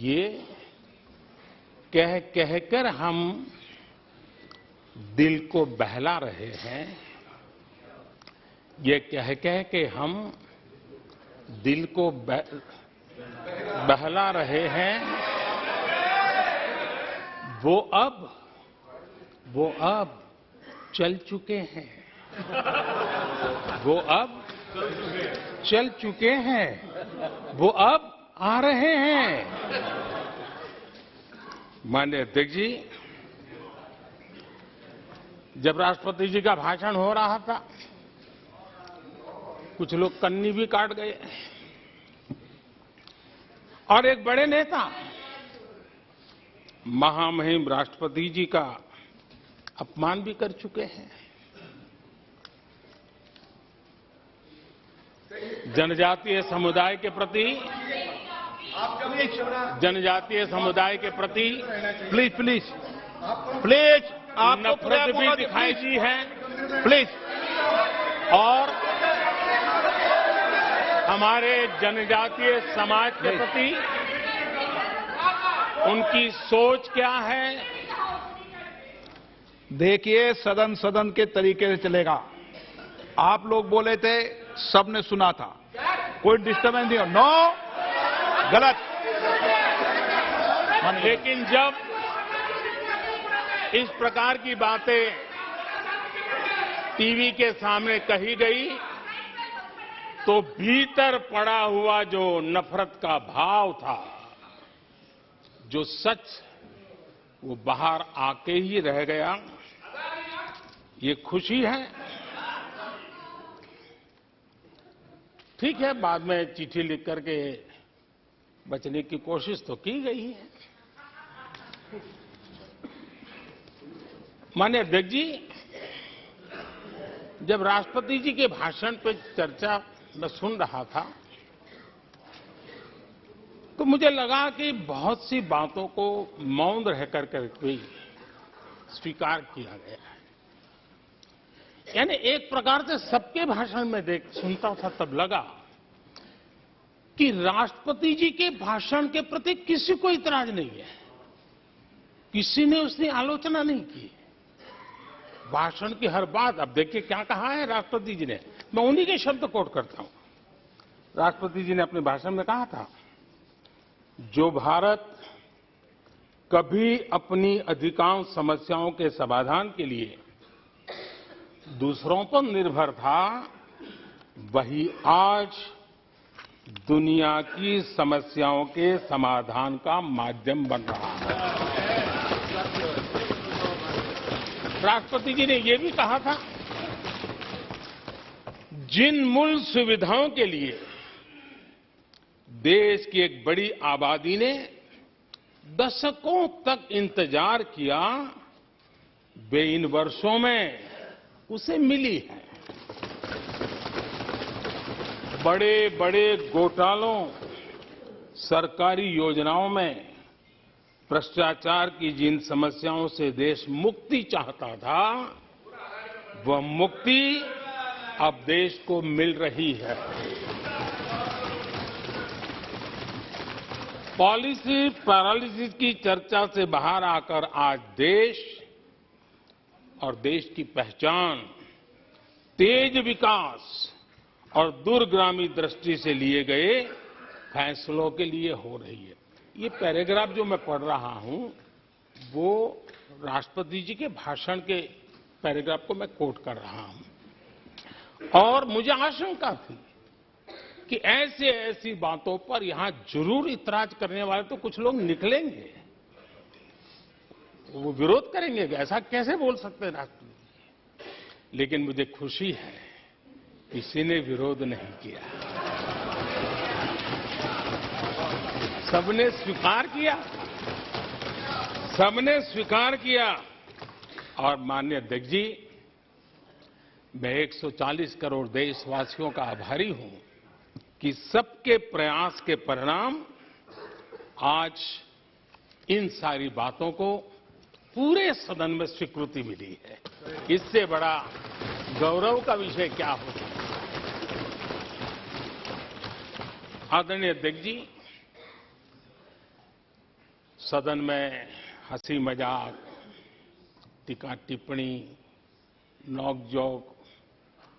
ये कह कहकर हम दिल को बहला रहे हैं, ये कह कह के हम दिल को बहला रहे हैं। वो अब चल चुके हैं, वो अब चल चुके हैं, वो अब आ रहे हैं। माननीय अध्यक्ष जी, जब राष्ट्रपति जी का भाषण हो रहा था, कुछ लोग कन्नी भी काट गए और एक बड़े नेता महामहिम राष्ट्रपति जी का अपमान भी कर चुके हैं। जनजातीय समुदाय के प्रति प्लीज नफरत भी दिखाई दी है, प्लीज। और हमारे जनजातीय समाज के प्रति उनकी सोच क्या है? देखिए, सदन सदन के तरीके से चलेगा। आप लोग बोले थे, सबने सुना था, कोई डिस्टर्बेंस नहीं हो। नो, गलत। लेकिन जब इस प्रकार की बातें टीवी के सामने कही गई, तो भीतर पड़ा हुआ जो नफरत का भाव था, जो सच, वो बाहर आके ही रह गया। ये खुशी है। ठीक है, बाद में चिट्ठी लिख करके बचने की कोशिश तो की गई है। माननीय अध्यक्ष जी, जब राष्ट्रपति जी के भाषण पर चर्चा मैं सुन रहा था, तो मुझे लगा कि बहुत सी बातों को मौन रह कर भी स्वीकार किया गया है। यानी एक प्रकार से सबके भाषण में सुनता था, तब लगा कि राष्ट्रपति जी के भाषण के प्रति किसी को इतराज नहीं है, किसी ने उसकी आलोचना नहीं की। भाषण की हर बात, अब देखिए क्या कहा है राष्ट्रपति जी ने, मैं उन्हीं के शब्द कोट करता हूं। राष्ट्रपति जी ने अपने भाषण में कहा था, जो भारत कभी अपनी अधिकांश समस्याओं के समाधान के लिए दूसरों पर निर्भर था, वही आज दुनिया की समस्याओं के समाधान का माध्यम बन रहा है। राष्ट्रपति जी ने यह भी कहा था, जिन मूल सुविधाओं के लिए देश की एक बड़ी आबादी ने दशकों तक इंतजार किया, वे इन वर्षों में उसे मिली है। बड़े बड़े घोटालों, सरकारी योजनाओं में भ्रष्टाचार की जिन समस्याओं से देश मुक्ति चाहता था, वह मुक्ति अब देश को मिल रही है। पॉलिसी पैरालिसिस की चर्चा से बाहर आकर आज देश और देश की पहचान तेज विकास और दूरगामी दृष्टि से लिए गए फैसलों के लिए हो रही है। ये पैराग्राफ जो मैं पढ़ रहा हूं, वो राष्ट्रपति जी के भाषण के पैराग्राफ को मैं कोट कर रहा हूं। और मुझे आशंका थी कि ऐसी बातों पर यहां जरूर इतराज करने वाले तो कुछ लोग निकलेंगे, वो विरोध करेंगे, ऐसा कैसे बोल सकते हैं राष्ट्रपति। लेकिन मुझे खुशी है, किसी ने विरोध नहीं किया, सबने स्वीकार किया, सबने स्वीकार किया। और माननीय अध्यक्ष जी, मैं 140 करोड़ देशवासियों का आभारी हूं कि सबके प्रयास के परिणाम आज इन सारी बातों को पूरे सदन में स्वीकृति मिली है। इससे बड़ा गौरव का विषय क्या हो सकता है। आदरणीय अध्यक्ष जी, सदन में हंसी मजाक, टीका टिप्पणी, नोक-झोंक,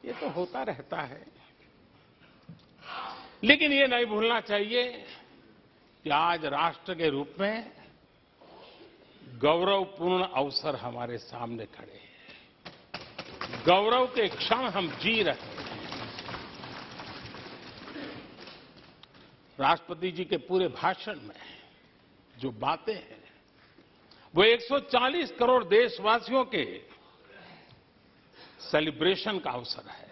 ये तो होता रहता है। लेकिन ये नहीं भूलना चाहिए कि आज राष्ट्र के रूप में गौरवपूर्ण अवसर हमारे सामने खड़े हैं। गौरव के क्षण हम जी रहे हैं। राष्ट्रपति जी के पूरे भाषण में जो बातें हैं, वो 140 करोड़ देशवासियों के सेलिब्रेशन का अवसर है।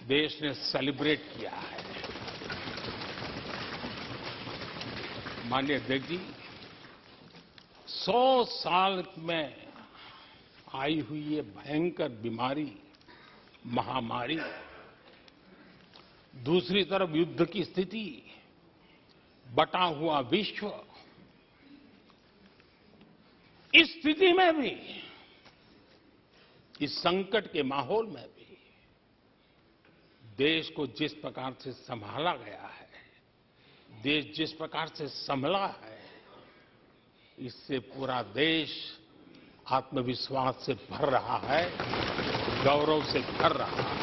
देश ने सेलिब्रेट किया है। माननीय अध्यक्ष जी, 100 साल में आई हुई ये भयंकर बीमारी, महामारी, दूसरी तरफ युद्ध की स्थिति, बटा हुआ विश्व, इस स्थिति में भी, इस संकट के माहौल में भी देश को जिस प्रकार से संभाला गया है, देश जिस प्रकार से संभला है, इससे पूरा देश आत्मविश्वास से भर रहा है, गौरव से भर रहा है।